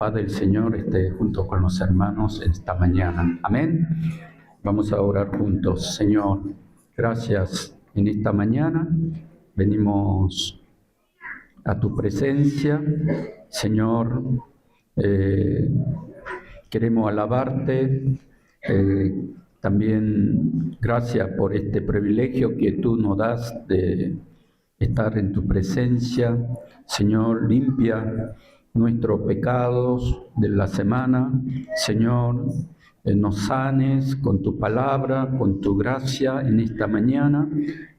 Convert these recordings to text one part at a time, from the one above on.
Paz del Señor esté junto con los hermanos esta mañana. Amén. Vamos a orar juntos. Señor, gracias en esta mañana. Venimos a tu presencia. Señor, queremos alabarte. También gracias por este privilegio que tú nos das de estar en tu presencia. Señor, limpia nuestros pecados de la semana. Señor, nos sanes con tu palabra, con tu gracia en esta mañana.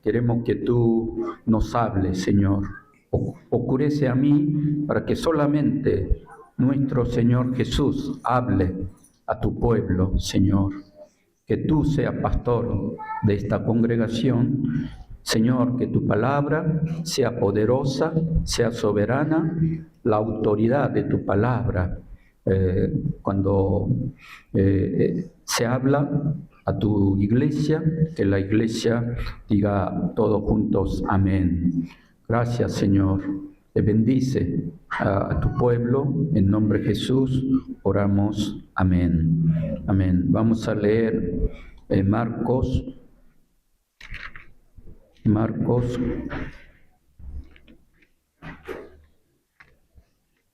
Queremos que tú nos hables, Señor. Oscurece a mí para que solamente nuestro Señor Jesús hable a tu pueblo, Señor. Que tú seas pastor de esta congregación. Señor, que tu palabra sea poderosa, sea soberana, la autoridad de tu palabra. Cuando se habla a tu iglesia, que la iglesia diga todos juntos amén. Gracias, Señor. Te bendice a tu pueblo. En nombre de Jesús oramos. Amén. Amén. Vamos a leer Marcos,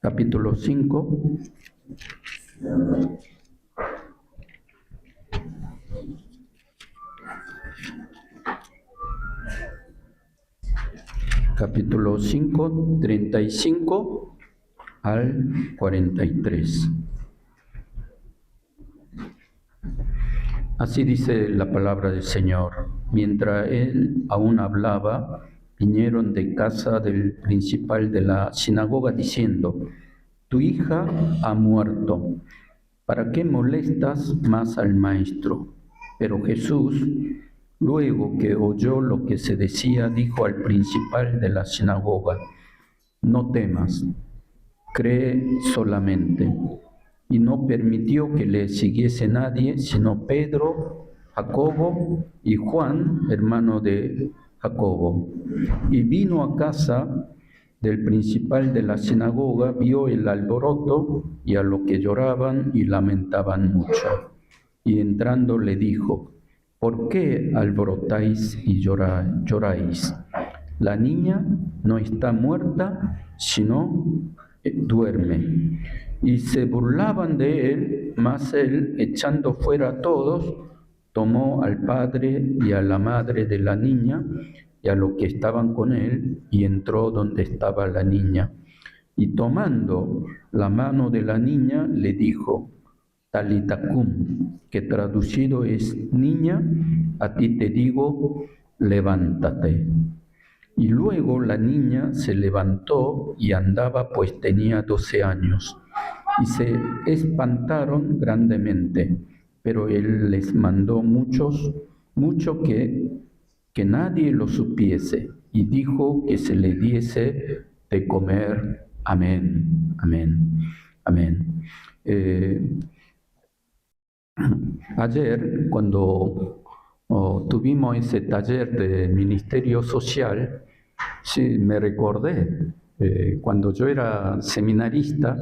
capítulo 5. Capítulo 5, 35 al 43. Así dice la palabra del Señor. Mientras él aún hablaba, vinieron de casa del principal de la sinagoga diciendo: tu hija ha muerto, ¿para qué molestas más al maestro? Pero Jesús, luego que oyó lo que se decía, dijo al principal de la sinagoga: no temas, cree solamente. Y no permitió que le siguiese nadie, sino Pedro, Jacobo y Juan, hermano de Jacobo. Y vino a casa del principal de la sinagoga, vio el alboroto y a lo que lloraban y lamentaban mucho. Y entrando le dijo: ¿por qué alborotáis y lloráis? La niña no está muerta, sino duerme. Y se burlaban de él, mas él, echando fuera a todos, tomó al padre y a la madre de la niña y a los que estaban con él, y entró donde estaba la niña. Y tomando la mano de la niña, le dijo: Talita cum, que traducido es: niña, a ti te digo, levántate. Y luego la niña se levantó y andaba, pues tenía 12 años. Y se espantaron grandemente, pero él les mandó mucho que nadie lo supiese, y dijo que se le diese de comer. Amén, amén, amén. Ayer, cuando tuvimos ese taller de ministerio social, sí, me recordé, cuando yo era seminarista,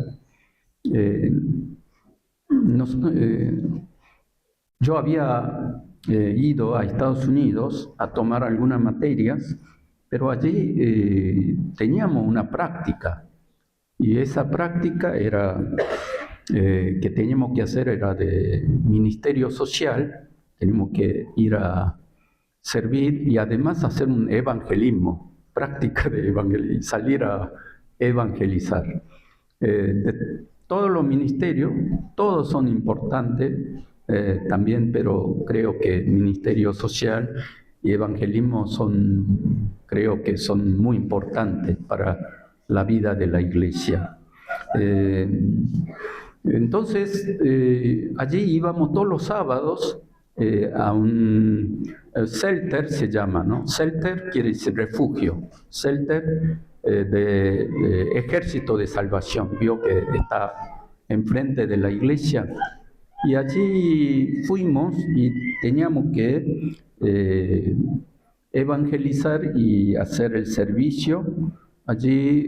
yo había ido a Estados Unidos a tomar algunas materias, pero allí teníamos una práctica, y esa práctica era que teníamos que hacer era de ministerio social. Teníamos que ir a servir y además hacer un evangelismo, práctica de evangelismo, salir a evangelizar. Todos los ministerios, todos son importantes también, pero creo que ministerio social y evangelismo creo que son muy importantes para la vida de la iglesia. Entonces, allí íbamos todos los sábados a un shelter, se llama, ¿no? Shelter quiere decir refugio, shelter de Ejército de Salvación, vio que está enfrente de la iglesia. Y allí fuimos y teníamos que evangelizar y hacer el servicio allí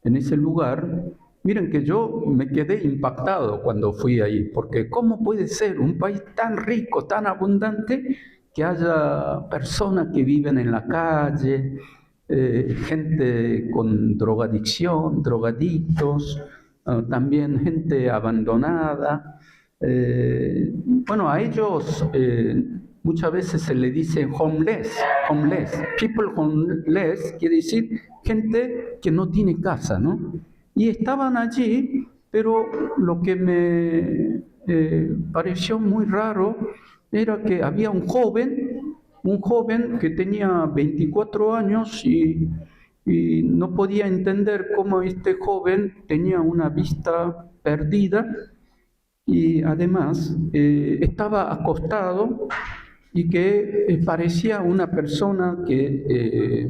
en ese lugar. Miren que yo me quedé impactado cuando fui ahí, porque ¿cómo puede ser un país tan rico, tan abundante, que haya personas que viven en la calle, gente con drogadicción, drogadictos, también gente abandonada? Bueno, a ellos muchas veces se le dice homeless, homeless. People homeless quiere decir gente que no tiene casa, ¿no? Y estaban allí, pero lo que me pareció muy raro era que había un joven que tenía 24 años y no podía entender cómo este joven tenía una vista perdida y además estaba acostado y que parecía una persona que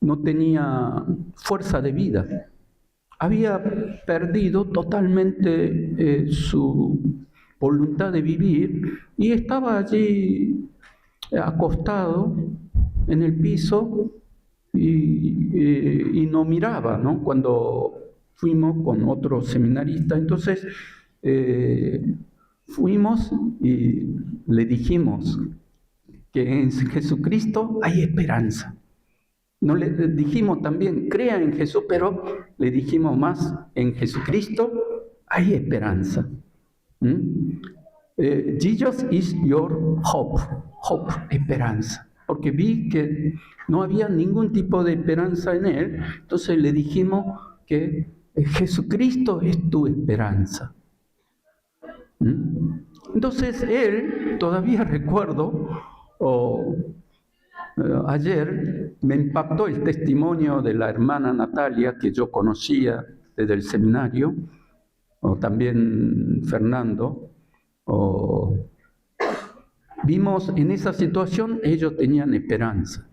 no tenía fuerza de vida. Había perdido totalmente su voluntad de vivir y estaba allí acostado en el piso y no miraba, ¿no? Cuando fuimos con otro seminarista, entonces fuimos y le dijimos que en Jesucristo hay esperanza. No le dijimos también, crea en Jesús, pero le dijimos más, en Jesucristo hay esperanza. Jesus is your hope, esperanza. Porque vi que no había ningún tipo de esperanza en él, entonces le dijimos que Jesucristo es tu esperanza. Entonces él, todavía recuerdo, ayer me impactó el testimonio de la hermana Natalia, que yo conocía desde el seminario, o también Fernando. Vimos en esa situación, ellos tenían esperanza.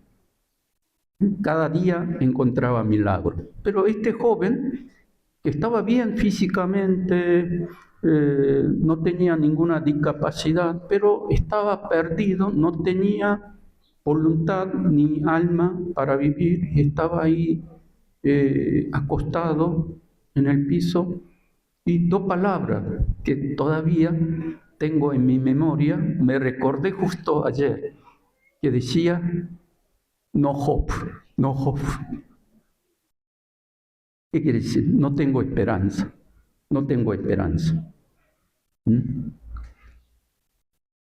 Cada día encontraba milagros. Pero este joven, que estaba bien físicamente, no tenía ninguna discapacidad, pero estaba perdido, no tenía voluntad ni alma para vivir, estaba ahí acostado en el piso, y dos palabras que todavía tengo en mi memoria, me recordé justo ayer, que decía, no hope, no hope. ¿Qué quiere decir? No tengo esperanza, no tengo esperanza.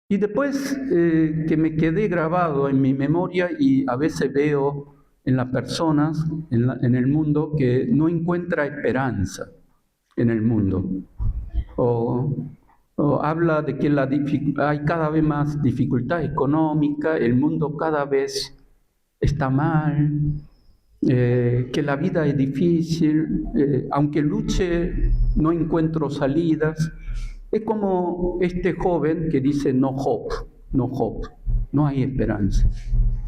Y después que me quedé grabado en mi memoria, y a veces veo en las personas, en el mundo, que no encuentra esperanza en el mundo. O habla de que hay cada vez más dificultad económica, el mundo cada vez está mal, que la vida es difícil, aunque luche no encuentro salidas. Es como este joven que dice no hope, no hope, no hay esperanza,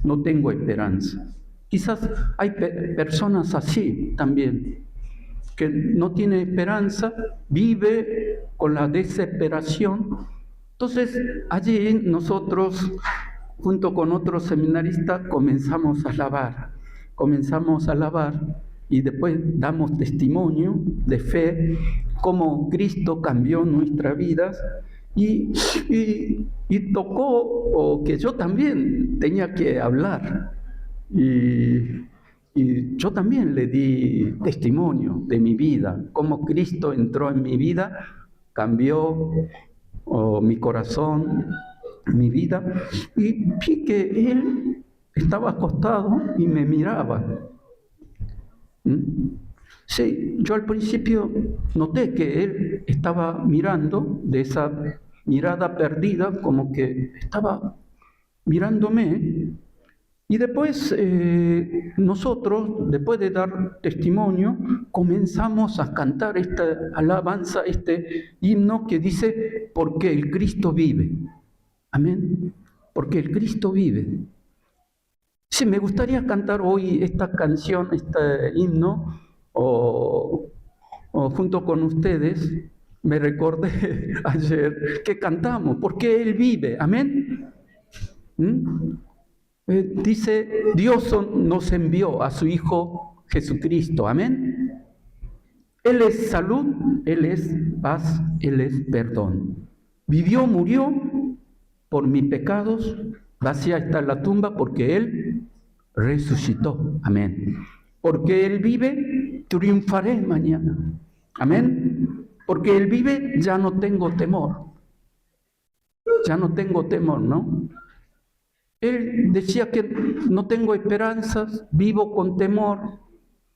no tengo esperanza. Quizás hay personas así también, que no tiene esperanza, vive con la desesperación. Entonces allí nosotros, junto con otros seminaristas, comenzamos a alabar y después damos testimonio de fe, cómo Cristo cambió nuestras vidas y tocó que yo también tenía que hablar. Y yo también le di testimonio de mi vida, cómo Cristo entró en mi vida, cambió mi corazón, mi vida, y vi que Él estaba acostado y me miraba. Sí, yo al principio noté que Él estaba mirando, de esa mirada perdida, como que estaba mirándome. Y después nosotros, después de dar testimonio, comenzamos a cantar esta alabanza, este himno que dice, porque el Cristo vive. Amén. Porque el Cristo vive. Sí, me gustaría cantar hoy esta canción, este himno, o junto con ustedes. Me recordé ayer que cantamos, porque Él vive. Amén. Dice, Dios nos envió a su Hijo Jesucristo, amén. Él es salud, Él es paz, Él es perdón. Vivió, murió por mis pecados, vacía está la tumba porque Él resucitó. Amén. Porque Él vive, triunfaré mañana. Amén. Porque Él vive, ya no tengo temor. Ya no tengo temor, ¿no? Él decía que no tengo esperanzas, vivo con temor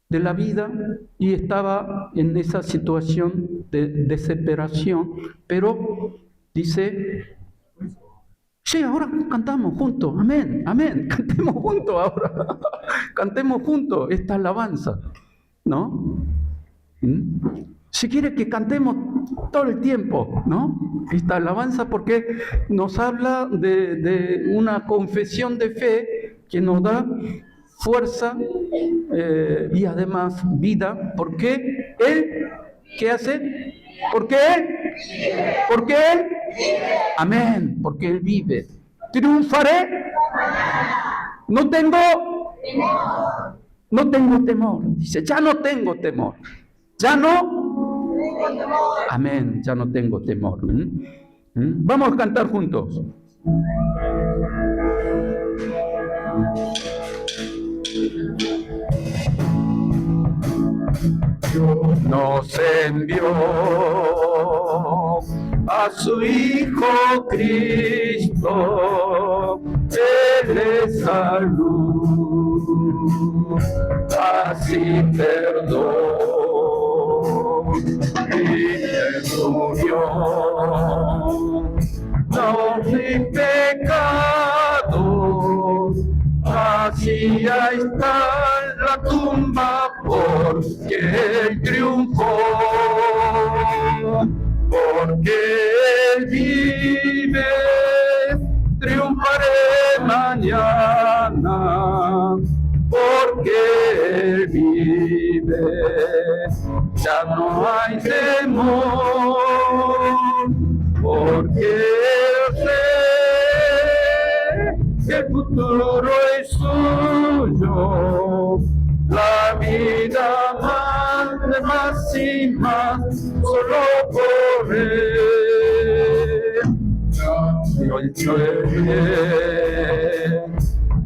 de la vida y estaba en esa situación de desesperación, pero dice, sí, ahora cantamos juntos, amén, amén, cantemos juntos ahora, cantemos juntos esta alabanza, ¿no? Si quiere que cantemos todo el tiempo, ¿no? Esta alabanza, porque nos habla de una confesión de fe que nos da fuerza y además vida, porque Él, ¿qué hace? Porque Él, amén, porque Él vive. Triunfaré, no tengo temor, dice, ya no tengo temor, ya no, amén, ya no tengo temor. Vamos a cantar juntos. Dios nos envió a su Hijo Cristo, Él es salud, así perdón, y Él murió, no mi pecado, así está la tumba, porque Él triunfó, porque Él vive, triunfaré mañana, porque Él vive, ya no hay temor, porque Él sé que el futuro es suyo, la vida más y más, solo por Él. Dios bien,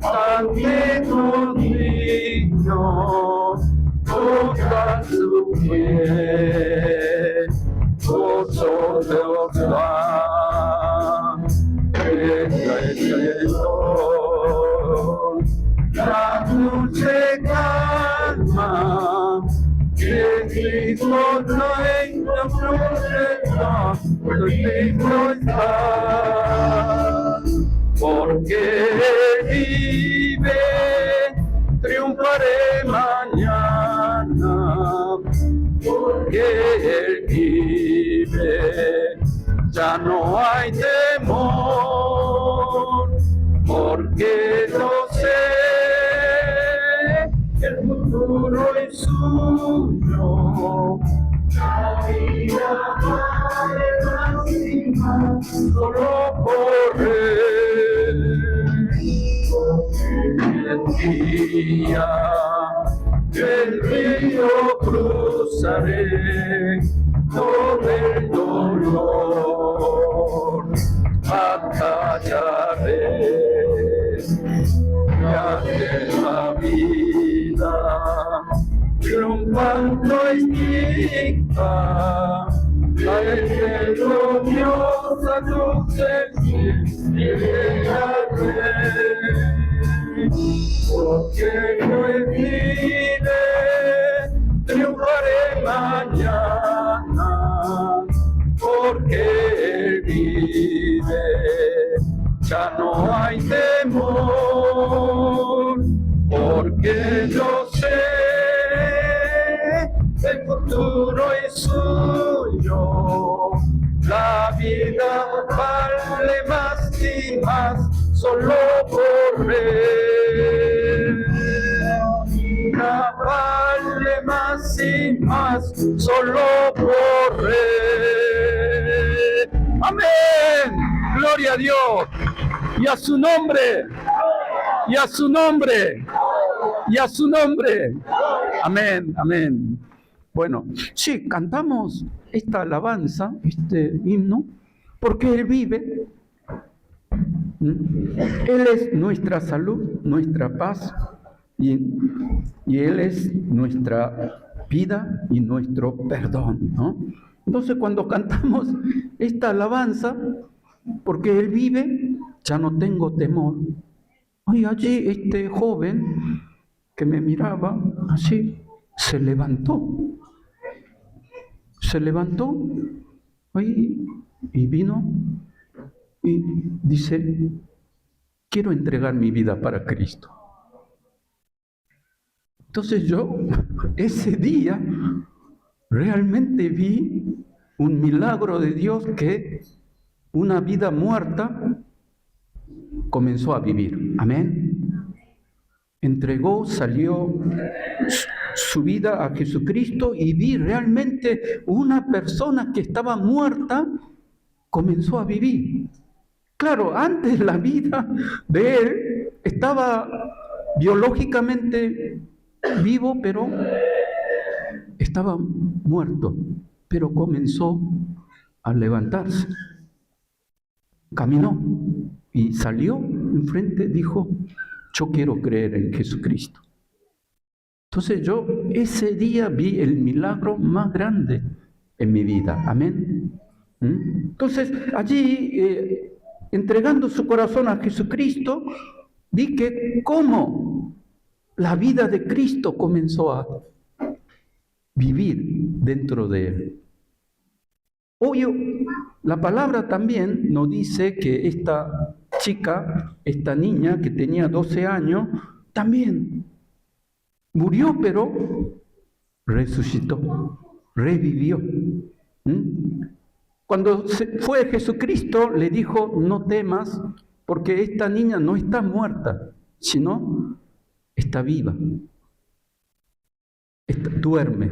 cantemos niños, toca su piel, gozo de osar, la dulce calma, que Cristo reina profeta, Cristo está, porque Él vive, triunfaré mañana, porque Él vive, ya no hay temor, porque yo sé que el futuro es suyo, la vida vale más y más, solo por Él, porque el día del río cruzaré, todo el dolor acallaré, ya de la vida triunfando estica, la gloriosa luz del cielo, porque yo vive, triunfaré mañana, porque Él vive, ya no hay temor, porque yo sé, el futuro es suyo, la vida vale más y más, solo por Él. Vale más y más, solo por Él. Amén. Gloria a Dios. Y a su nombre. Y a su nombre. Y a su nombre. Amén. Amén. Bueno, sí, cantamos esta alabanza, este himno, porque Él vive. Él es nuestra salud, nuestra paz, y Él es nuestra vida y nuestro perdón, ¿no? Entonces, cuando cantamos esta alabanza, porque Él vive, ya no tengo temor. Hoy allí este joven que me miraba así, se levantó y vino y dice, quiero entregar mi vida para Cristo. Entonces yo, ese día, realmente vi un milagro de Dios, que una vida muerta comenzó a vivir. Amén. Entregó, salió su vida a Jesucristo, y vi realmente una persona que estaba muerta, comenzó a vivir. Claro, antes la vida de él estaba biológicamente vivo, pero estaba muerto, pero comenzó a levantarse. Caminó y salió enfrente, dijo, yo quiero creer en Jesucristo. Entonces yo ese día vi el milagro más grande en mi vida. Amén. Entonces allí, entregando su corazón a Jesucristo, vi que cómo la vida de Cristo comenzó a vivir dentro de él. Obvio, la palabra también nos dice que esta chica, esta niña que tenía 12 años, también murió, pero resucitó, revivió. Cuando fue Jesucristo, le dijo, no temas, porque esta niña no está muerta, sino está viva. Duerme.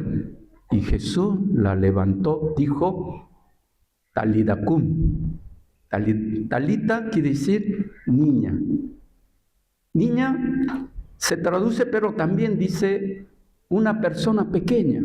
Y Jesús la levantó, dijo, Talita cum. Talita quiere decir niña. Niña se traduce, pero también dice una persona pequeña.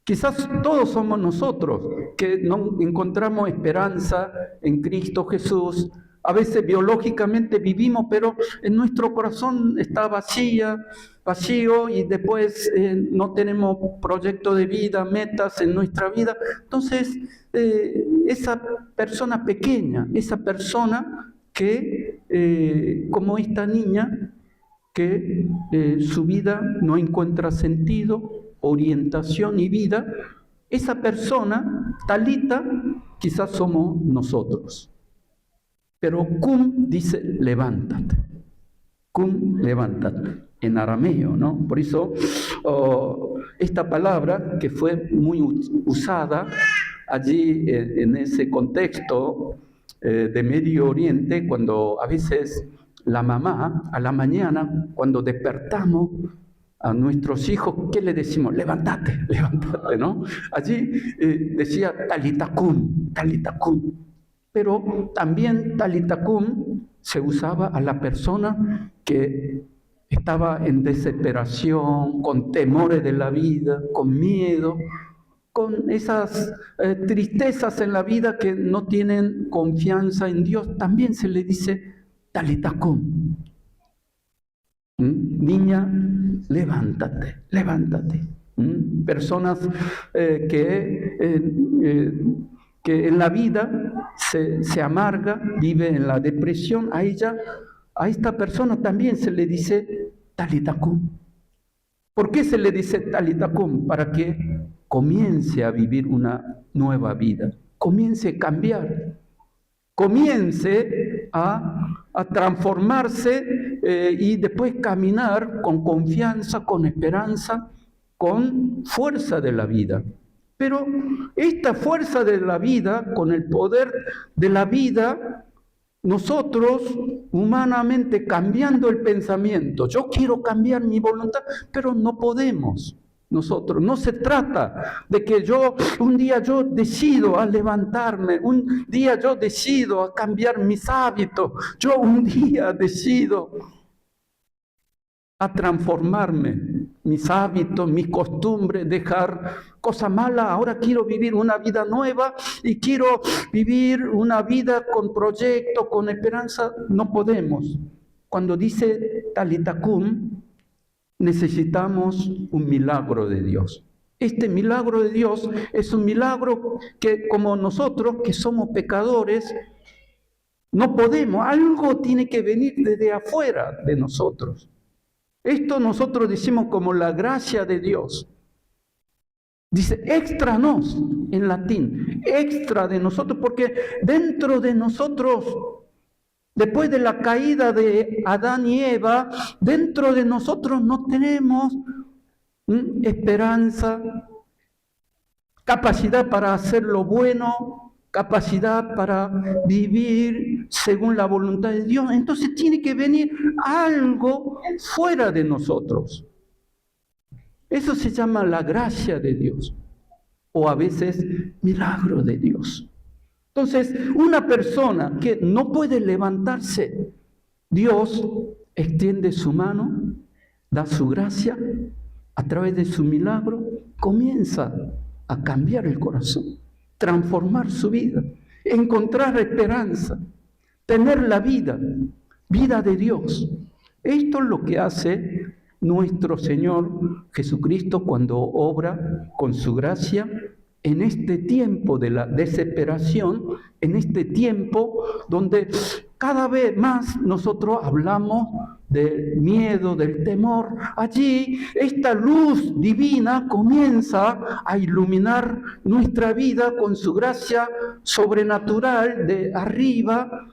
Quizás todos somos nosotros que no encontramos esperanza en Cristo Jesús. A veces biológicamente vivimos, pero en nuestro corazón está vacío, y después no tenemos proyecto de vida, metas en nuestra vida. Entonces, esa persona pequeña, esa persona que, como esta niña, que su vida no encuentra sentido, orientación y vida, esa persona, Talita, quizás somos nosotros. Pero cum dice levántate. Cum, levántate. En arameo, ¿no? Por eso esta palabra, que fue muy usada allí en ese contexto de Medio Oriente, cuando a veces la mamá, a la mañana, cuando despertamos a nuestros hijos, ¿qué le decimos? Levántate, levántate, ¿no? Allí decía Talita cum, Talita cum. Pero también Talita cum se usaba a la persona que estaba en desesperación, con temores de la vida, con miedo, con esas tristezas en la vida, que no tienen confianza en Dios. También se le dice Talita cum. Niña, levántate, levántate. Personas que en la vida se amarga, vive en la depresión, a esta persona también se le dice Talita cum. ¿Por qué se le dice Talita cum? Para que comience a vivir una nueva vida, comience a cambiar, comience a transformarse y después caminar con confianza, con esperanza, con fuerza de la vida. Pero esta fuerza de la vida, con el poder de la vida, nosotros humanamente, cambiando el pensamiento, yo quiero cambiar mi voluntad, pero no podemos. Nosotros, no se trata de que un día yo decido a levantarme, un día yo decido a cambiar mis hábitos, yo un día decido a transformarme, mis hábitos, mis costumbres, dejar cosas malas. Ahora quiero vivir una vida nueva y quiero vivir una vida con proyectos, con esperanza. No podemos. Cuando dice Talita Kum, necesitamos un milagro de Dios. Este milagro de Dios es un milagro que, como nosotros, que somos pecadores, no podemos. Algo tiene que venir desde afuera de nosotros. Esto nosotros decimos como la gracia de Dios. Dice extra nos, en latín, extra de nosotros, porque dentro de nosotros, después de la caída de Adán y Eva, dentro de nosotros no tenemos esperanza, capacidad para hacer lo bueno, capacidad para vivir según la voluntad de Dios. Entonces tiene que venir algo fuera de nosotros. Eso se llama la gracia de Dios, o a veces milagro de Dios. Entonces, una persona que no puede levantarse, Dios extiende su mano, da su gracia, a través de su milagro, comienza a cambiar el corazón, transformar su vida, encontrar esperanza, tener la vida de Dios. Esto es lo que hace nuestro Señor Jesucristo cuando obra con su gracia en este tiempo de la desesperación, en este tiempo donde cada vez más nosotros hablamos del miedo, del temor. Allí esta luz divina comienza a iluminar nuestra vida con su gracia sobrenatural de arriba.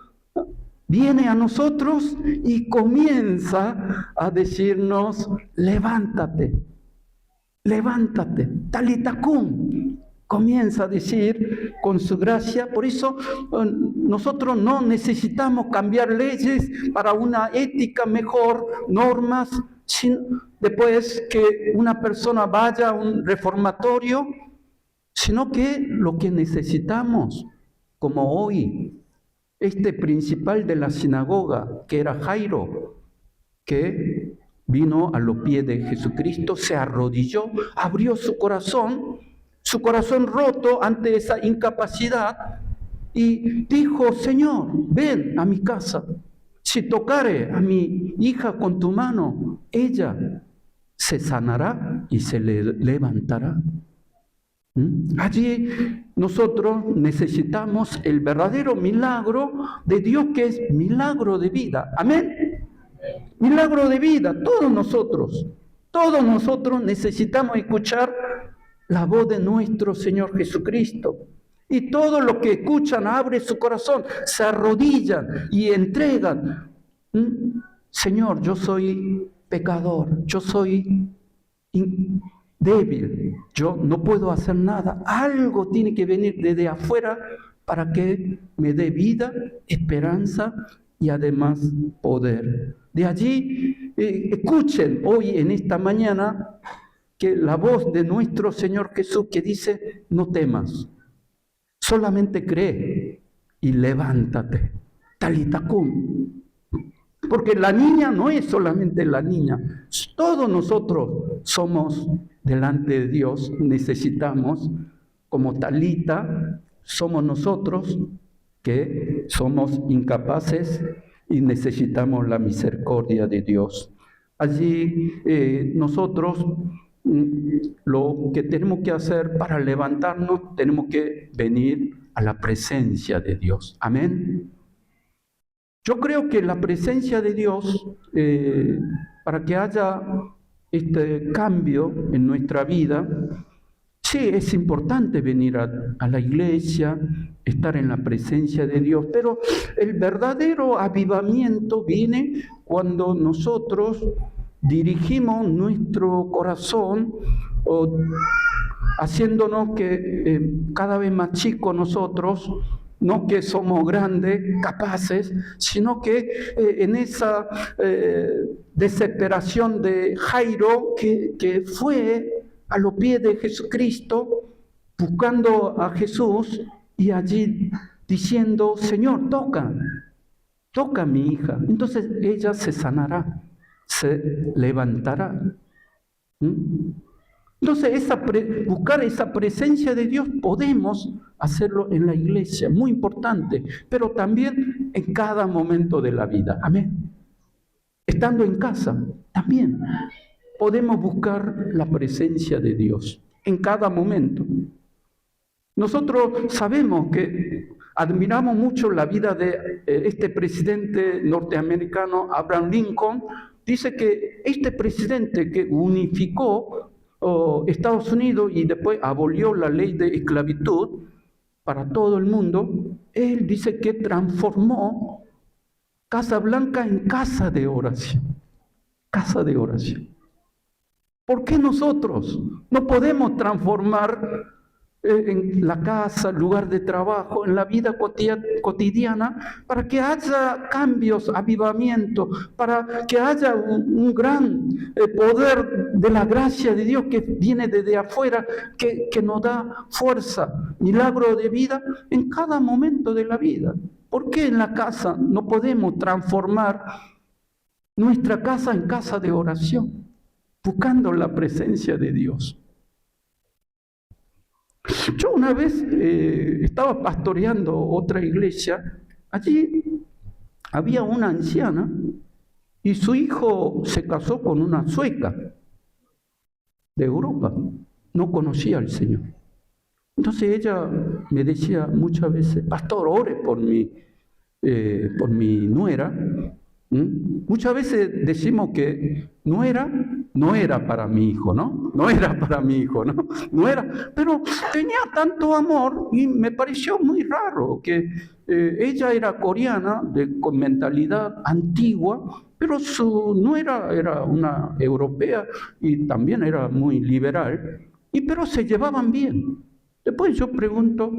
Viene a nosotros y comienza a decirnos, levántate, levántate, Talita Kum. Comienza a decir con su gracia. Por eso nosotros no necesitamos cambiar leyes para una ética mejor, normas, después que una persona vaya a un reformatorio, sino que lo que necesitamos, como hoy, este principal de la sinagoga, que era Jairo, que vino a los pies de Jesucristo, se arrodilló, abrió su corazón roto ante esa incapacidad, y dijo, Señor, ven a mi casa. Si tocare a mi hija con tu mano, ella se sanará y se levantará. Allí nosotros necesitamos el verdadero milagro de Dios, que es milagro de vida. Amén. Milagro de vida. Todos nosotros necesitamos escuchar la voz de nuestro Señor Jesucristo. Y todos los que escuchan abren su corazón, se arrodillan y entregan. Señor, yo soy pecador, yo soy débil, yo no puedo hacer nada. Algo tiene que venir desde afuera para que me dé vida, esperanza y además poder. De allí, escuchen hoy en esta mañana que la voz de nuestro Señor Jesús que dice, no temas, solamente cree y levántate. Talita Kum. Porque la niña no es solamente la niña, todos nosotros somos delante de Dios, necesitamos, como Talita, somos nosotros que somos incapaces y necesitamos la misericordia de Dios. Allí nosotros lo que tenemos que hacer para levantarnos, tenemos que venir a la presencia de Dios. Amén. Yo creo que la presencia de Dios, para que haya este cambio en nuestra vida, sí, es importante venir a la iglesia, estar en la presencia de Dios, pero el verdadero avivamiento viene cuando nosotros dirigimos nuestro corazón, haciéndonos que cada vez más chicos nosotros, no que somos grandes, capaces, sino que en esa desesperación de Jairo, que fue a los pies de Jesucristo, buscando a Jesús, y allí diciendo, Señor, toca a mi hija. Entonces ella se sanará. se levantará. Entonces, buscar esa presencia de Dios podemos hacerlo en la iglesia, muy importante, pero también en cada momento de la vida. Amén. Estando en casa, también podemos buscar la presencia de Dios en cada momento. Nosotros sabemos que admiramos mucho la vida de este presidente norteamericano, Abraham Lincoln. Dice que este presidente que unificó Estados Unidos y después abolió la ley de esclavitud para todo el mundo, él dice que transformó Casa Blanca en casa de oración. Casa de oración. ¿Por qué nosotros no podemos transformar en la casa, lugar de trabajo, en la vida cotidiana, para que haya cambios, avivamiento, para que haya un gran poder de la gracia de Dios que viene desde afuera, que nos da fuerza, milagro de vida en cada momento de la vida? ¿Por qué en la casa no podemos transformar nuestra casa en casa de oración, buscando la presencia de Dios? Yo una vez estaba pastoreando otra iglesia. Allí había una anciana y su hijo se casó con una sueca de Europa. No conocía al Señor. Entonces ella me decía muchas veces: pastor, ore por mi nuera. Muchas veces decimos que no era para mi hijo, ¿no? No era para mi hijo, ¿no? No era, pero tenía tanto amor y me pareció muy raro que ella era coreana, con mentalidad antigua, pero su nuera era una europea y también era muy liberal, pero se llevaban bien. Después yo pregunto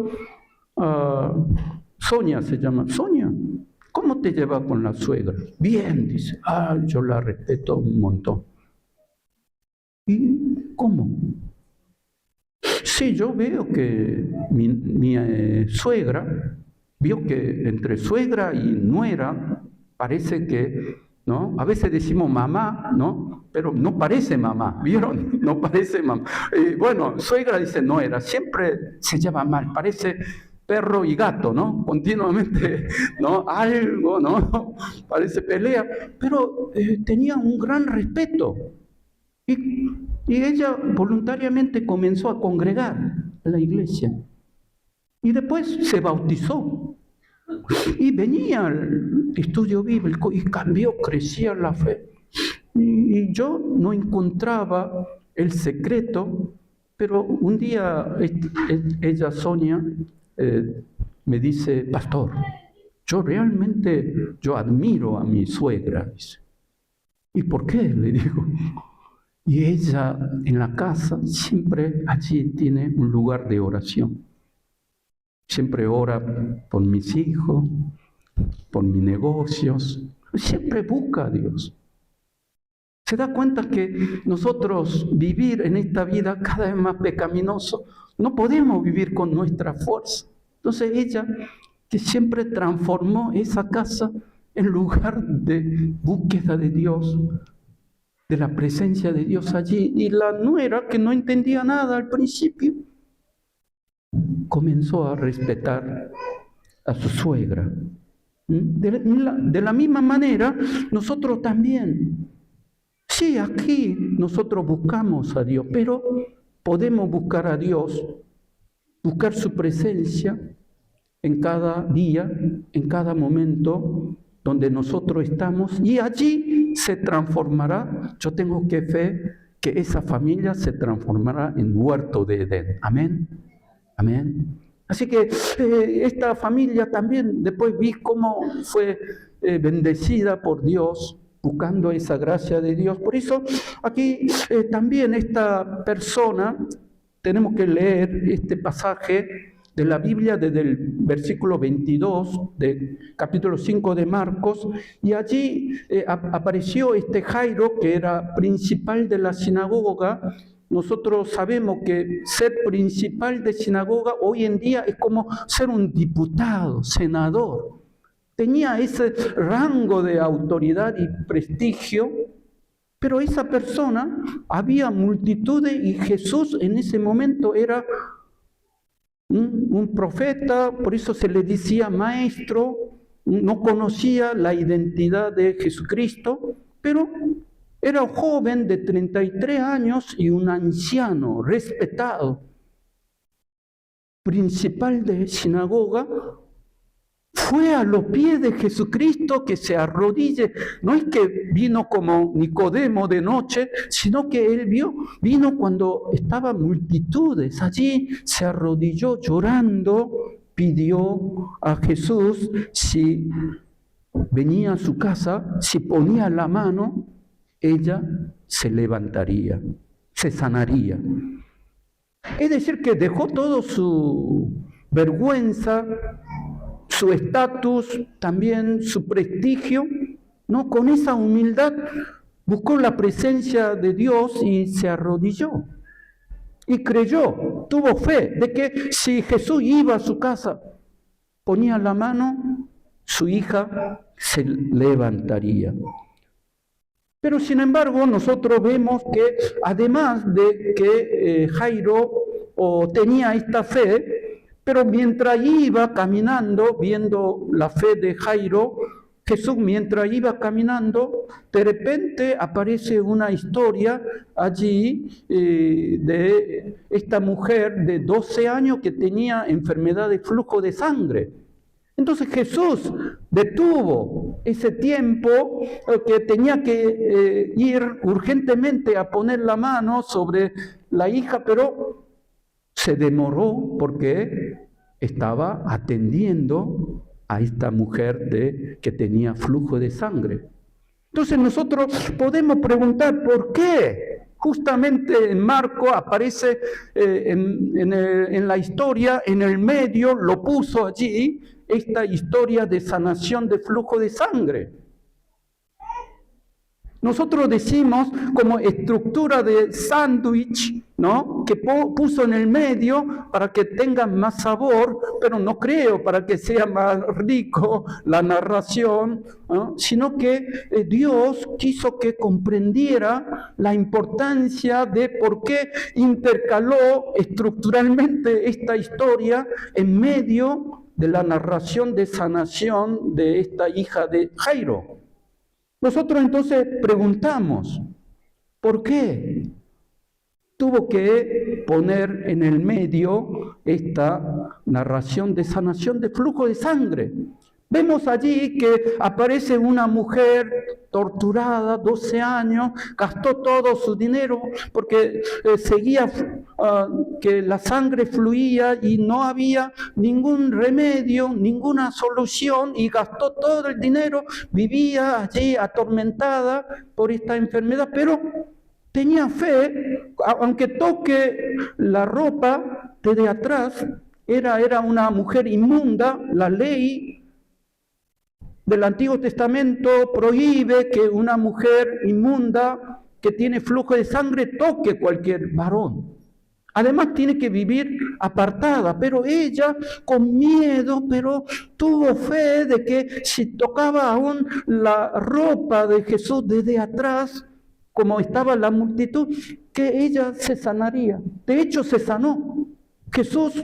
a Sonia, se llama Sonia, ¿cómo te llevas con la suegra? Bien, dice. Yo la respeto un montón. ¿Y cómo? Sí, yo veo que mi suegra, vio que entre suegra y nuera parece que, ¿no? A veces decimos mamá, ¿no? Pero no parece mamá, ¿vieron? No parece mamá. Bueno, suegra dice nuera, siempre se lleva mal, parece perro y gato, ¿no? Continuamente, ¿no? Algo, ¿no? Parece pelea, pero tenía un gran respeto. Y ella voluntariamente comenzó a congregar en la iglesia. Y después se bautizó. Y venía al estudio bíblico y cambió, crecía la fe. Y yo no encontraba el secreto, pero un día ella, Sonia, me dice: pastor, yo admiro a mi suegra, dice. ¿Y por qué? Le digo. Y ella en la casa siempre allí tiene un lugar de oración. Siempre ora por mis hijos, por mis negocios. Siempre busca a Dios. Se da cuenta que nosotros vivir en esta vida cada vez más pecaminoso, no podemos vivir con nuestra fuerza. Entonces ella, que siempre transformó esa casa en lugar de búsqueda de Dios, de la presencia de Dios allí. Y la nuera, que no entendía nada al principio, comenzó a respetar a su suegra. De la misma manera, nosotros también. Sí, aquí nosotros buscamos a Dios, pero podemos buscar a Dios, buscar su presencia en cada día, en cada momento donde nosotros estamos, y allí se transformará. Yo tengo fe que esa familia se transformará en huerto de Edén. Amén. Amén. Así que esta familia también después vi cómo fue bendecida por Dios, buscando esa gracia de Dios. Por eso aquí también esta persona, tenemos que leer este pasaje de la Biblia desde el versículo 22 del capítulo 5 de Marcos, y allí apareció este Jairo, que era principal de la sinagoga. Nosotros sabemos que ser principal de sinagoga hoy en día es como ser un diputado, senador. Tenía ese rango de autoridad y prestigio Pero esa persona, había multitudes y Jesús en ese momento era un profeta, por eso se le decía maestro, no conocía la identidad de Jesucristo, pero era un joven de 33 años y un anciano respetado, principal de sinagoga. Fue a los pies de Jesucristo que se arrodille. No es que vino como Nicodemo de noche, sino que él vino cuando estaban multitudes. Allí se arrodilló llorando, pidió a Jesús si venía a su casa, si ponía la mano, ella se levantaría, se sanaría. Es decir, que dejó todo su vergüenza, su estatus, también su prestigio, ¿no? Con esa humildad buscó la presencia de Dios y se arrodilló. Y creyó, tuvo fe de que si Jesús iba a su casa, ponía la mano, su hija se levantaría. Pero sin embargo, nosotros vemos que además de que Jairo tenía esta fe, pero mientras iba caminando, viendo la fe de Jairo, Jesús mientras iba caminando, de repente aparece una historia allí de esta mujer de 12 años que tenía enfermedad de flujo de sangre. Entonces Jesús detuvo ese tiempo que tenía que ir urgentemente a poner la mano sobre la hija, pero se demoró porque estaba atendiendo a esta mujer que tenía flujo de sangre. Entonces nosotros podemos preguntar por qué. Justamente en Marco aparece en la historia, en el medio, lo puso allí, esta historia de sanación de flujo de sangre. Nosotros decimos como estructura de sándwich, ¿no? Que puso en el medio para que tenga más sabor, pero no creo para que sea más rico la narración, ¿no? Sino que Dios quiso que comprendiera la importancia de por qué intercaló estructuralmente esta historia en medio de la narración de sanación de esta hija de Jairo. Nosotros entonces preguntamos, ¿por qué tuvo que poner en el medio esta narración de sanación de flujo de sangre? Vemos allí que aparece una mujer torturada, 12 años, gastó todo su dinero porque seguía que la sangre fluía y no había ningún remedio, ninguna solución, y gastó todo el dinero, vivía allí atormentada por esta enfermedad, pero tenía fe, aunque toque la ropa desde atrás, era una mujer inmunda. La ley del Antiguo Testamento prohíbe que una mujer inmunda que tiene flujo de sangre toque cualquier varón. Además tiene que vivir apartada, pero ella con miedo, pero tuvo fe de que si tocaba aún la ropa de Jesús desde atrás, como estaba la multitud, que ella se sanaría. De hecho se sanó. Jesús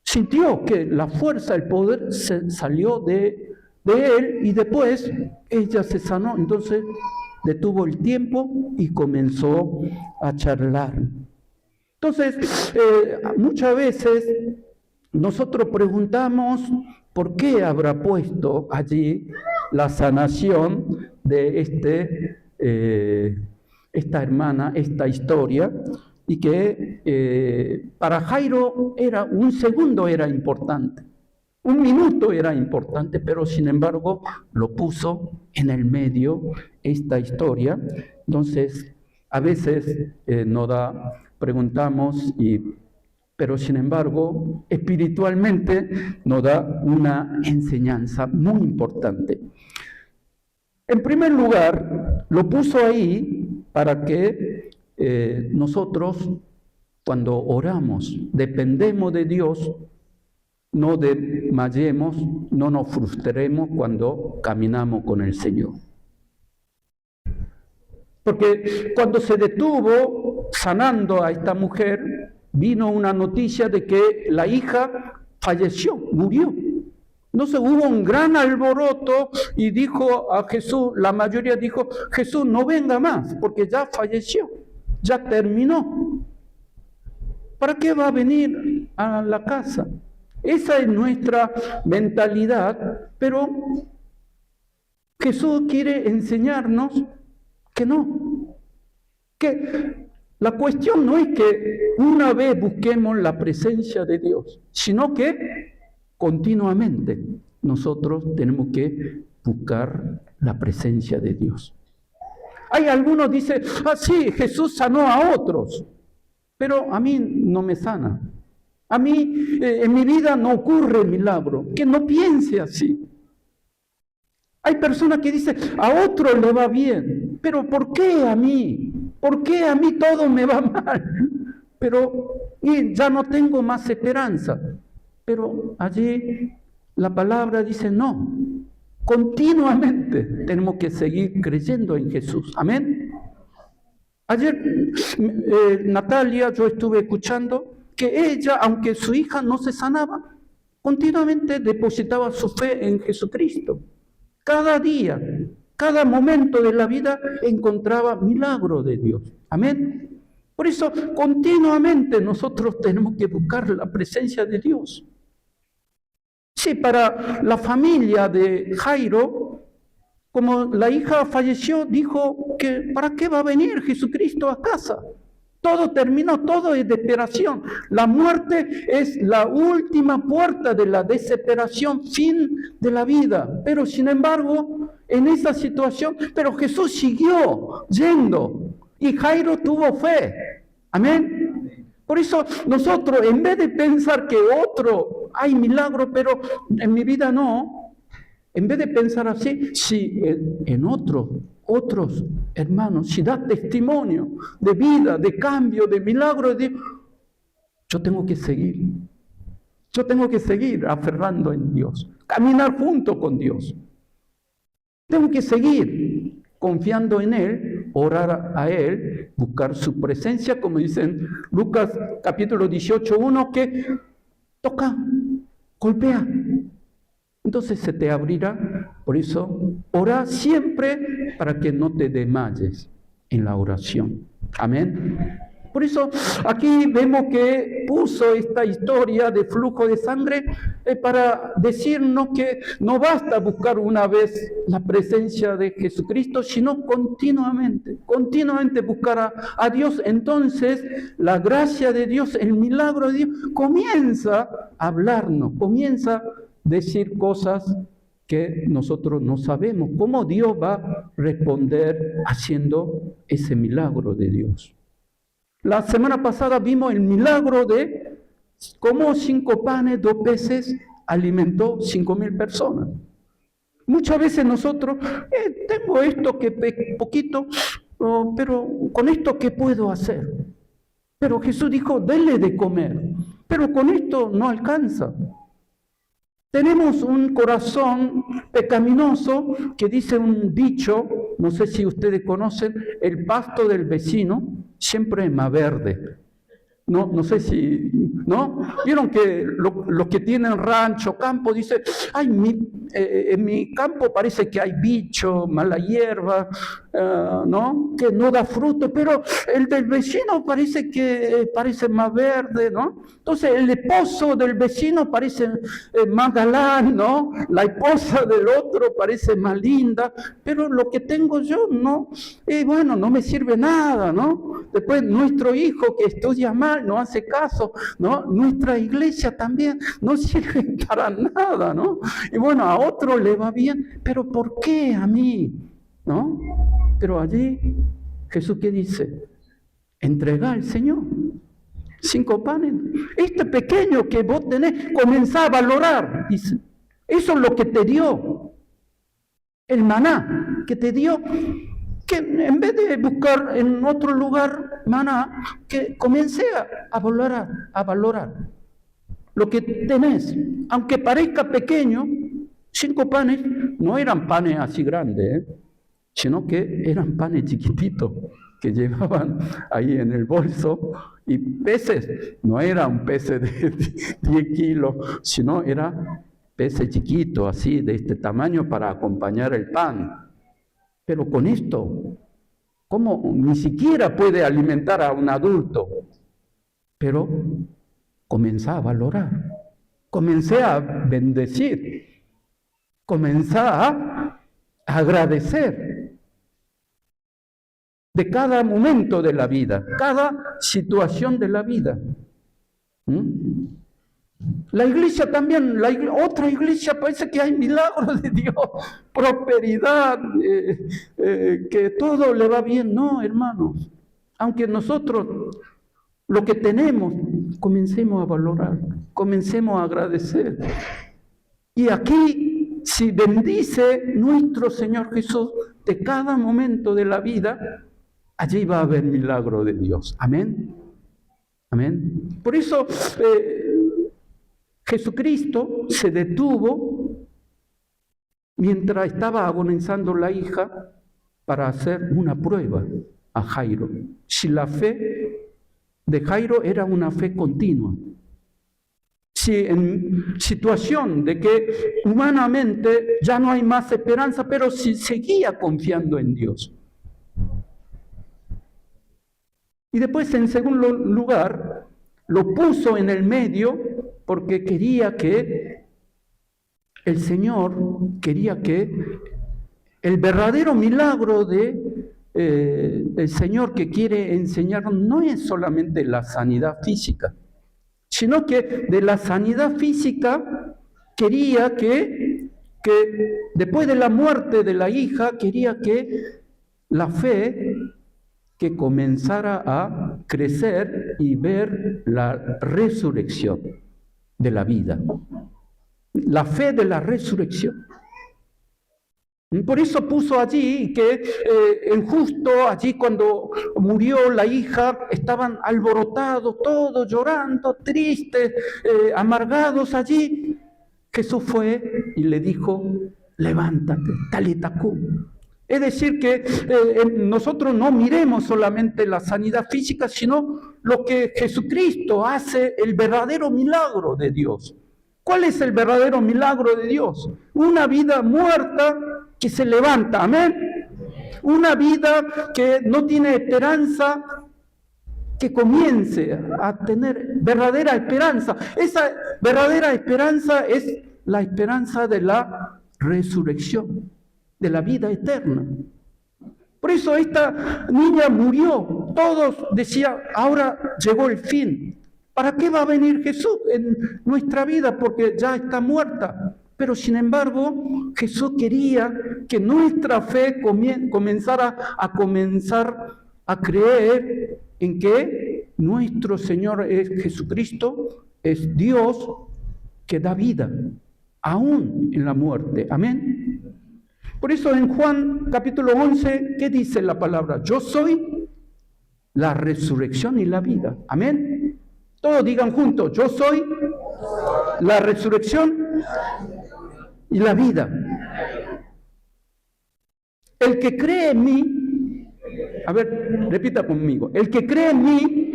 sintió que la fuerza, el poder se salió de él y después ella se sanó. Entonces detuvo el tiempo y comenzó a charlar. Entonces muchas veces nosotros preguntamos por qué habrá puesto allí la sanación de esta hermana, esta historia, y que para Jairo un segundo era importante. Un minuto era importante, pero sin embargo lo puso en el medio esta historia. Entonces, a veces preguntamos, pero sin embargo, espiritualmente nos da una enseñanza muy importante. En primer lugar, lo puso ahí para que nosotros, cuando oramos, dependemos de Dios, no desmayemos, no nos frustremos cuando caminamos con el Señor. Porque cuando se detuvo sanando a esta mujer, vino una noticia de que la hija falleció, murió. Entonces hubo un gran alboroto y dijo a Jesús, la mayoría dijo, Jesús, no venga más, porque ya falleció, ya terminó. ¿Para qué va a venir a la casa? Esa es nuestra mentalidad, pero Jesús quiere enseñarnos que no. Que la cuestión no es que una vez busquemos la presencia de Dios, sino que continuamente nosotros tenemos que buscar la presencia de Dios. Hay algunos que dicen, sí, Jesús sanó a otros, pero a mí no me sana. A mí en mi vida no ocurre milagro. Que no piense así. Hay personas que dicen, a otro le va bien, pero ¿por qué a mí? ¿Por qué a mí todo me va mal? Pero ya no tengo más esperanza. Pero allí la palabra dice no. Continuamente tenemos que seguir creyendo en Jesús. Amén. Ayer Natalia, yo estuve escuchando que ella, aunque su hija no se sanaba, continuamente depositaba su fe en Jesucristo. Cada día, cada momento de la vida encontraba milagro de Dios. Amén. Por eso continuamente nosotros tenemos que buscar la presencia de Dios. Sí, para la familia de Jairo, como la hija falleció, dijo que ¿para qué va a venir Jesucristo a casa? Todo terminó, todo es desesperación. La muerte es la última puerta de la desesperación, fin de la vida. Pero sin embargo, en esa situación, pero Jesús siguió yendo y Jairo tuvo fe. Amén. Por eso nosotros, en vez de pensar que otro hay milagro, pero en mi vida no, en vez de pensar así, si en otros hermanos, si da testimonio de vida, de cambio, de milagro, yo tengo que seguir. Yo tengo que seguir aferrando en Dios, caminar junto con Dios. Tengo que seguir confiando en Él, orar a Él, buscar su presencia, como dicen Lucas capítulo 18:1, que toca, golpea. Entonces se te abrirá. Por eso, ora siempre para que no te desmayes en la oración. Amén. Por eso aquí vemos que puso esta historia de flujo de sangre para decirnos que no basta buscar una vez la presencia de Jesucristo, sino continuamente buscar a Dios. Entonces la gracia de Dios, el milagro de Dios comienza a hablarnos, comienza a decir cosas que nosotros no sabemos. ¿Cómo Dios va a responder haciendo ese milagro de Dios? La semana pasada vimos el milagro de cómo 5 panes, 2 peces alimentó 5.000 personas. Muchas veces nosotros, tengo esto que poquito, pero con esto ¿qué puedo hacer? Pero Jesús dijo, denle de comer, pero con esto no alcanza. Tenemos un corazón pecaminoso que dice un dicho, no sé si ustedes conocen, el pasto del vecino siempre es más verde. No sé si, ¿no? Vieron que los que tienen rancho, campo, dicen, ay, en mi campo parece que hay bicho, mala hierba, ¿no? Que no da fruto, pero el del vecino parece más verde, ¿no? Entonces el esposo del vecino parece más galán, ¿no? La esposa del otro parece más linda, pero lo que tengo yo no, bueno, no me sirve nada, ¿no? Después nuestro hijo que estudia mal, no hace caso, ¿no? Nuestra iglesia también no sirve para nada, ¿no? Y bueno, a otro le va bien, pero ¿por qué a mí? ¿No? Pero allí Jesús, ¿qué dice? Entrega al Señor 5 panes. Este pequeño que vos tenés, comenzá a valorar, dice. Eso es lo que te dio el maná, que te dio, que en vez de buscar en otro lugar maná, que comience a valorar lo que tenés. Aunque parezca pequeño, 5 panes, no eran panes así grandes, sino que eran panes chiquititos que llevaban ahí en el bolso, y peces, no eran peces de 10 kilos, sino eran peces chiquitos, así, de este tamaño para acompañar el pan. Pero con esto, ¿cómo? Ni siquiera puede alimentar a un adulto. Pero comencé a valorar, comencé a bendecir, comencé a agradecer de cada momento de la vida, cada situación de la vida. La iglesia también, otra iglesia, parece que hay milagros de Dios, prosperidad, que todo le va bien. No, hermanos, aunque nosotros lo que tenemos, comencemos a valorar, comencemos a agradecer. Y aquí, si bendice nuestro Señor Jesús de cada momento de la vida, allí va a haber milagro de Dios. Amén. Amén. Por eso Jesucristo se detuvo mientras estaba agonizando la hija para hacer una prueba a Jairo. Si la fe de Jairo era una fe continua. Si en situación de que humanamente ya no hay más esperanza, pero si seguía confiando en Dios. Y después, en segundo lugar, lo puso en el medio porque quería que el Señor, quería que el verdadero milagro el Señor que quiere enseñarnos no es solamente la sanidad física, sino que de la sanidad física quería que después de la muerte de la hija, quería que la fe que comenzara a crecer y ver la resurrección de la vida. La fe de la resurrección. Por eso puso allí que justo allí cuando murió la hija, estaban alborotados, todos llorando, tristes, amargados allí. Jesús fue y le dijo, levántate, talita cum. Es decir, que nosotros no miremos solamente la sanidad física, sino lo que Jesucristo hace, el verdadero milagro de Dios. ¿Cuál es el verdadero milagro de Dios? Una vida muerta que se levanta, amén. Una vida que no tiene esperanza, que comience a tener verdadera esperanza. Esa verdadera esperanza es la esperanza de la resurrección, de la vida eterna. Por eso esta niña murió. Todos decían, ahora llegó el fin. ¿Para qué va a venir Jesús en nuestra vida? Porque ya está muerta. Pero sin embargo, Jesús quería que nuestra fe comenzara a creer en que nuestro Señor es Jesucristo, es Dios que da vida, aún en la muerte. Amén. Por eso en Juan capítulo 11, ¿qué dice la palabra? Yo soy la resurrección y la vida. Amén. Todos digan juntos, yo soy la resurrección y la vida. El que cree en mí, a ver, repita conmigo, el que cree en mí,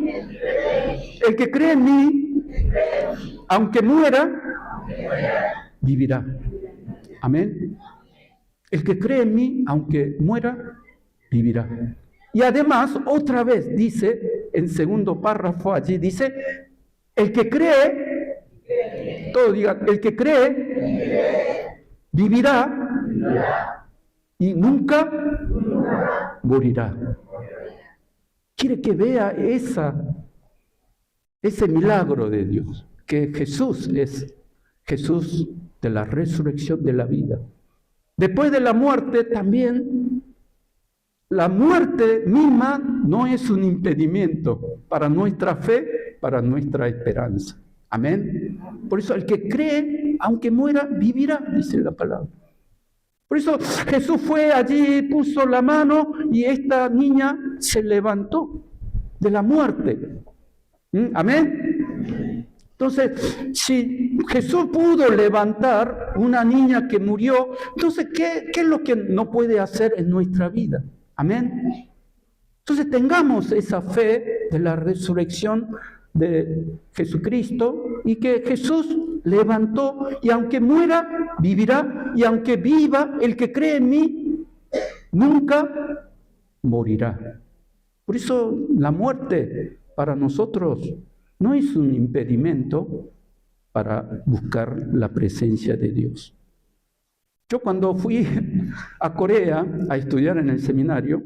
aunque muera, vivirá. Amén. El que cree en mí, aunque muera, vivirá. Y además, otra vez dice, en segundo párrafo allí dice, el que cree, todos digan, el que cree, vivirá y nunca morirá. Quiere que vea ese milagro de Dios, que Jesús es Jesús de la resurrección de la vida. Después de la muerte también, la muerte misma no es un impedimento para nuestra fe, para nuestra esperanza. Amén. Por eso el que cree, aunque muera, vivirá, dice la palabra. Por eso Jesús fue allí, puso la mano y esta niña se levantó de la muerte. Amén. Entonces, si Jesús pudo levantar una niña que murió, entonces, ¿qué es lo que no puede hacer en nuestra vida? Amén. Entonces, tengamos esa fe de la resurrección de Jesucristo y que Jesús levantó y aunque muera, vivirá, y aunque viva, el que cree en mí, nunca morirá. Por eso la muerte para nosotros no es un impedimento para buscar la presencia de Dios. Yo cuando fui a Corea a estudiar en el seminario,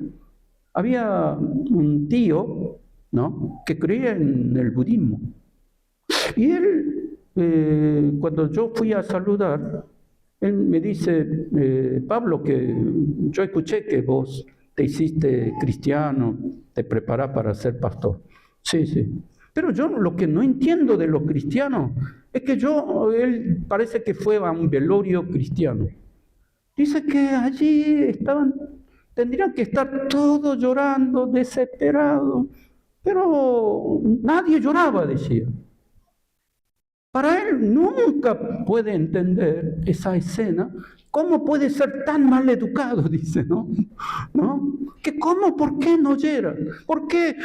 había un tío, ¿no?, que creía en el budismo. Y él, cuando yo fui a saludar, él me dice, Pablo, que yo escuché que vos te hiciste cristiano, te preparás para ser pastor. Sí, sí. Pero yo lo que no entiendo de los cristianos es que él parece que fue a un velorio cristiano. Dice que allí tendrían que estar todos llorando, desesperados, pero nadie lloraba, decía. Para él nunca puede entender esa escena. ¿Cómo puede ser tan mal educado? Dice, ¿no? ¿Por qué no lloran? ¿Por qué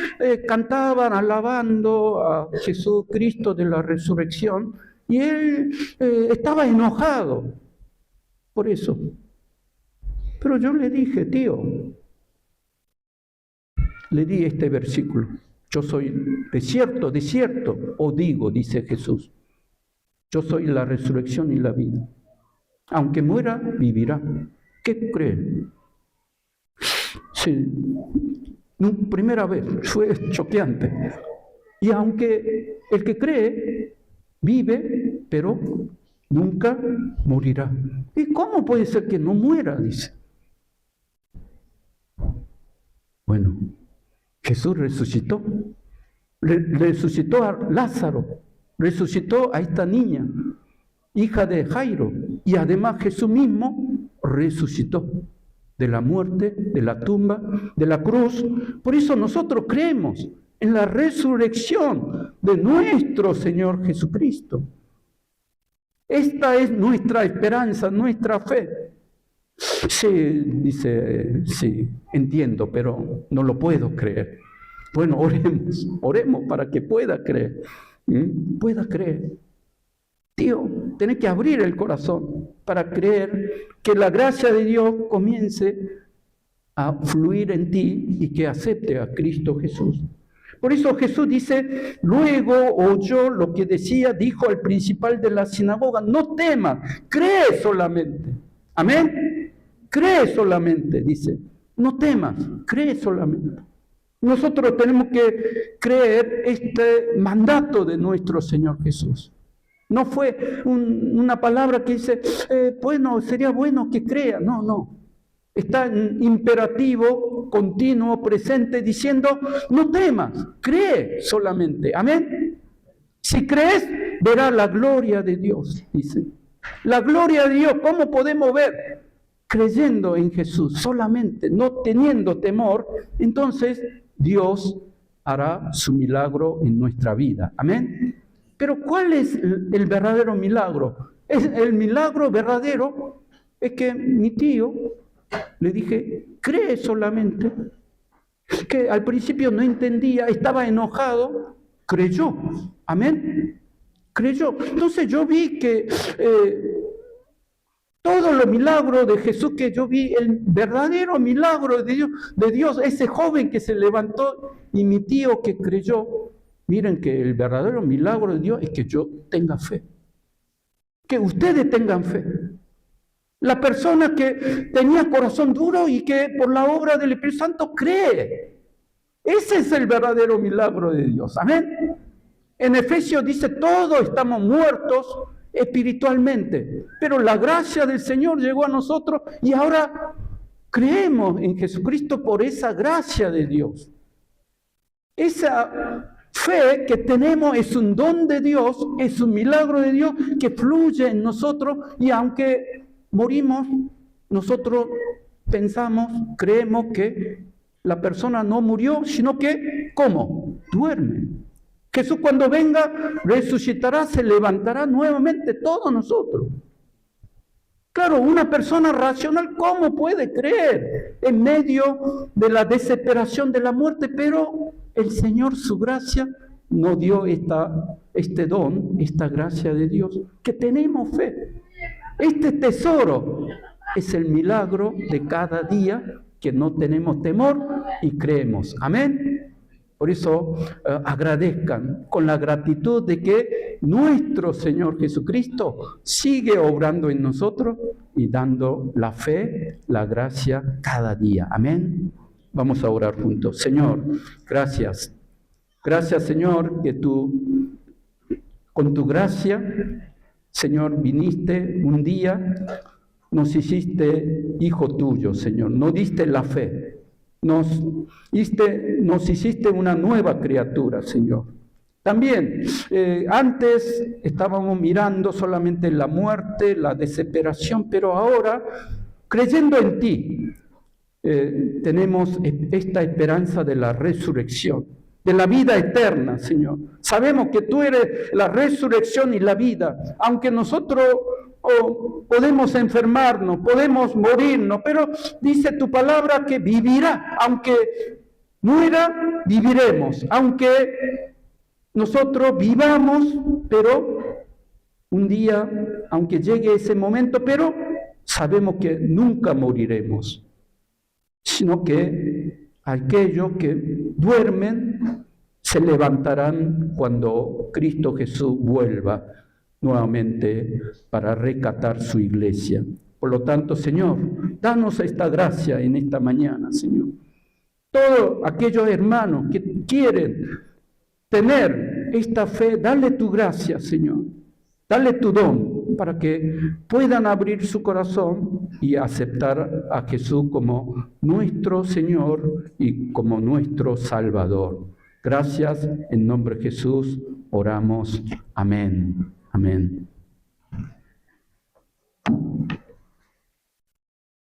cantaban alabando a Jesucristo de la resurrección? Y él estaba enojado por eso. Pero yo le dije, tío, le di este versículo. Yo soy de cierto, os digo, dice Jesús. Yo soy la resurrección y la vida. Aunque muera, vivirá. ¿Qué cree? Sí, primera vez, fue choqueante. Y aunque el que cree, vive, pero nunca morirá. ¿Y cómo puede ser que no muera? Dice. Bueno, Jesús resucitó. Resucitó a Lázaro. Resucitó a esta niña, hija de Jairo, y además Jesús mismo resucitó de la muerte, de la tumba, de la cruz. Por eso nosotros creemos en la resurrección de nuestro Señor Jesucristo. Esta es nuestra esperanza, nuestra fe. Sí, dice, sí, entiendo, pero no lo puedo creer. Bueno, oremos para que pueda creer. Pueda creer. Tío, tenés que abrir el corazón para creer que la gracia de Dios comience a fluir en ti y que acepte a Cristo Jesús. Por eso Jesús dice, luego oyó lo que dijo al principal de la sinagoga, no temas, cree solamente. Amén. Cree solamente, dice. No temas, cree solamente. Nosotros tenemos que creer este mandato de nuestro Señor Jesús. No fue una palabra que dice, bueno, sería bueno que crea. No. Está en imperativo, continuo, presente, diciendo, no temas, cree solamente. Amén. Si crees, verás la gloria de Dios, dice. La gloria de Dios, ¿cómo podemos ver? Creyendo en Jesús solamente, no teniendo temor, entonces Dios hará su milagro en nuestra vida. Amén. Pero ¿cuál es el verdadero milagro? El milagro verdadero es que mi tío, le dije, cree solamente, que al principio no entendía, estaba enojado, creyó. Amén. Creyó. Entonces yo vi que todos los milagros de Jesús que yo vi, el verdadero milagro de Dios, ese joven que se levantó y mi tío que creyó, miren que el verdadero milagro de Dios es que yo tenga fe, que ustedes tengan fe. La persona que tenía corazón duro y que por la obra del Espíritu Santo cree. Ese es el verdadero milagro de Dios. Amén. En Efesios dice, todos estamos muertos espiritualmente, pero la gracia del Señor llegó a nosotros y ahora creemos en Jesucristo por esa gracia de Dios. Esa fe que tenemos es un don de Dios, es un milagro de Dios que fluye en nosotros y aunque morimos, nosotros pensamos, creemos que la persona no murió, sino que, ¿cómo? Duerme. Jesús cuando venga resucitará, se levantará nuevamente todos nosotros. Claro, una persona racional, ¿cómo puede creer en medio de la desesperación de la muerte? Pero el Señor, su gracia, nos dio este don, esta gracia de Dios, que tenemos fe. Este tesoro es el milagro de cada día, que no tenemos temor y creemos. Amén. Por eso agradezcan con la gratitud de que nuestro Señor Jesucristo sigue obrando en nosotros y dando la fe, la gracia cada día. Amén. Vamos a orar juntos. Señor, gracias. Gracias, Señor, que tú, con tu gracia, Señor, viniste un día, nos hiciste hijo tuyo, Señor. Nos diste la fe. Nos hiciste una nueva criatura, Señor. También, antes estábamos mirando solamente la muerte, la desesperación, pero ahora, creyendo en ti, tenemos esta esperanza de la resurrección, de la vida eterna, Señor. Sabemos que tú eres la resurrección y la vida, aunque nosotros podemos enfermarnos, podemos morirnos, pero dice tu palabra que vivirá. Aunque muera, viviremos. Aunque nosotros vivamos, pero un día, aunque llegue ese momento, pero sabemos que nunca moriremos, sino que aquellos que duermen se levantarán cuando Cristo Jesús vuelva nuevamente para rescatar su iglesia. Por lo tanto, Señor, danos esta gracia en esta mañana, Señor. Todos aquellos hermanos que quieren tener esta fe, dale tu gracia, Señor. Dale tu don para que puedan abrir su corazón y aceptar a Jesús como nuestro Señor y como nuestro Salvador. Gracias, en nombre de Jesús oramos. Amén. Amén.